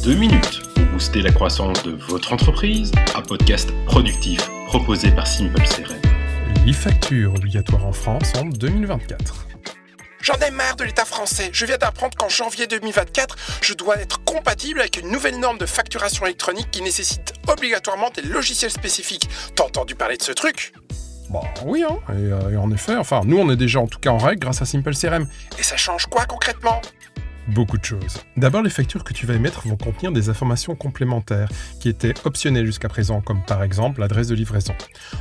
2 minutes pour booster la croissance de votre entreprise, un podcast productif proposé par Simple CRM. L'e-facture obligatoire en France en 2024. J'en ai marre de l'État français. Je viens d'apprendre qu'en janvier 2024, je dois être compatible avec une nouvelle norme de facturation électronique qui nécessite obligatoirement des logiciels spécifiques. T'as entendu parler de ce truc ? Bah oui, hein, et en effet, nous on est déjà en tout cas en règle grâce à Simple CRM. Et ça change quoi concrètement ? Beaucoup de choses. D'abord, les factures que tu vas émettre vont contenir des informations complémentaires qui étaient optionnelles jusqu'à présent, comme par exemple l'adresse de livraison.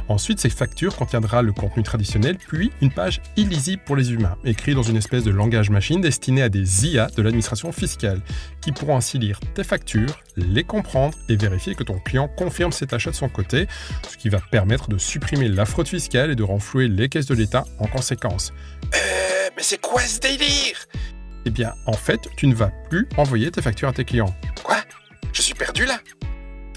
Ensuite, ces factures contiendra le contenu traditionnel, puis une page illisible pour les humains, écrite dans une espèce de langage machine destiné à des IA de l'administration fiscale, qui pourront ainsi lire tes factures, les comprendre et vérifier que ton client confirme cet achat de son côté, ce qui va permettre de supprimer la fraude fiscale et de renflouer les caisses de l'État en conséquence. Mais c'est quoi ce délire ? Eh bien, en fait, tu ne vas plus envoyer tes factures à tes clients. Quoi ? Je suis perdu là ?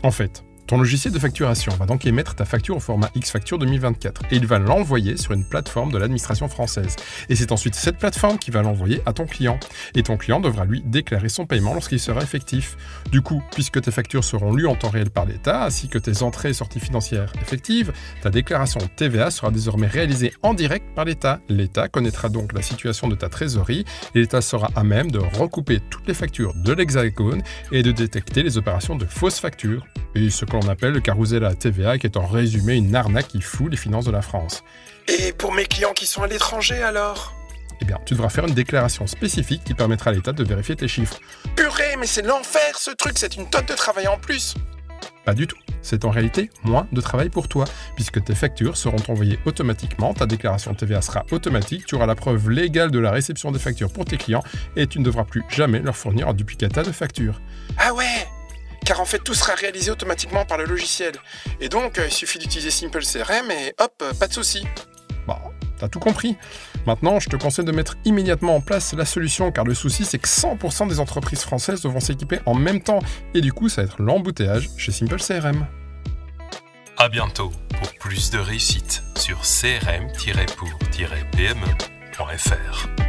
En fait, ton logiciel de facturation va donc émettre ta facture au format X-Facture 2024 et il va l'envoyer sur une plateforme de l'administration française. Et c'est ensuite cette plateforme qui va l'envoyer à ton client. Et ton client devra lui déclarer son paiement lorsqu'il sera effectif. Du coup, puisque tes factures seront lues en temps réel par l'État, ainsi que tes entrées et sorties financières effectives, ta déclaration TVA sera désormais réalisée en direct par l'État. L'État connaîtra donc la situation de ta trésorerie et l'État sera à même de recouper toutes les factures de l'Hexagone et de détecter les opérations de fausses factures. Et ce qu'on appelle le carrousel à la TVA, qui est en résumé une arnaque qui fout les finances de la France. Et pour mes clients qui sont à l'étranger alors ? Eh bien, tu devras faire une déclaration spécifique qui permettra à l'État de vérifier tes chiffres. Purée, mais c'est l'enfer ce truc, c'est une tonne de travail en plus. Pas du tout. C'est en réalité moins de travail pour toi, puisque tes factures seront envoyées automatiquement, ta déclaration TVA sera automatique, tu auras la preuve légale de la réception des factures pour tes clients et tu ne devras plus jamais leur fournir un duplicata de facture. Ah ouais ? Car en fait, tout sera réalisé automatiquement par le logiciel. Et donc, il suffit d'utiliser Simple CRM et hop, pas de souci. Bon, t'as tout compris. Maintenant, je te conseille de mettre immédiatement en place la solution, car le souci, c'est que 100% des entreprises françaises devront s'équiper en même temps. Et du coup, ça va être l'embouteillage chez Simple CRM. À bientôt pour plus de réussite sur crm-pour-pme.fr.